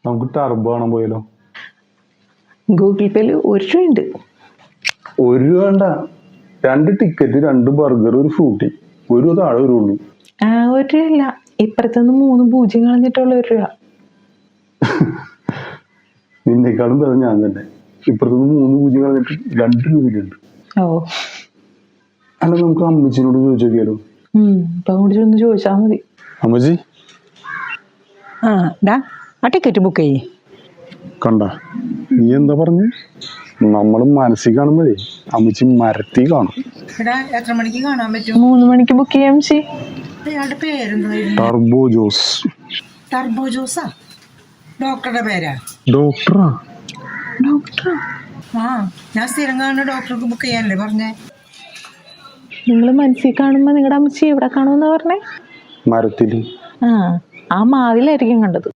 നമുക്ക് ടർബോ കാണാൻ പോയാലോ? ഗൂഗിൾ പേയില് 1 രൂപ ഉണ്ട്. 1 രൂപ വേണ്ട, 2 ടിക്കറ്റ്, 2 ബർഗർ, ഒരു ഫ്രൂട്ടി. 1 രൂപ താഴെ വരുള്ളൂ. 1 രൂപയല്ല, ഇപ്പുറത്തുനിന്ന് 3 പൂജ്യം കളഞ്ഞിട്ടുള്ള 1 രൂപ. നിന്നേക്കാളും പേര് ഞാൻ തന്നെ. ഇപ്പുറത്തുനിന്ന് 3 പൂജ്യം കളഞ്ഞിട്ട് 2 രൂപയുണ്ട്. ഓ അല്ല, നമുക്ക് അമ്മച്ചിനോട് ചോദിച്ചു നോക്കിയാലോ? ഇപ്പൊ അങ്ങോട്ട് ചെന്ന് ചോദിച്ചാ മതി. അമ്മച്ചി, ആ ടിക്കറ്റ് ബുക്ക് ചെയ്യേ. കണ്ട, നീ എന്താ പറഞ്ഞ്? നമ്മള് മനസ്സിൽ കാണുമ്പോഴേ അമ്മച്ചി മരത്തി കാണും. എത്ര മണിക്ക് കാണാൻ പറ്റും? 3 മണിക്ക് ബുക്ക് ചെയ്യാം. അയാളുടെ പേരെന്തായിരുന്നു? ടർബോ ജോസ്. ടർബോ ജോസാ? ഡോക്ടറുടെ പേരാ? ഡോക്ടറാ? ആ, ഞാൻ സ്ഥിരം കാണുന്ന ഡോക്ടർക്ക് ബുക്ക് ചെയ്യാനല്ലേ പറഞ്ഞേ? നിങ്ങൾ മനസ്സിൽ കാണുമ്പോ നിങ്ങളുടെ അമ്മച്ചി എവിടെ കാണുമെന്നാ പറഞ്ഞേ? മരത്തില്. ആ മാവിലായിരിക്കും കണ്ടത്.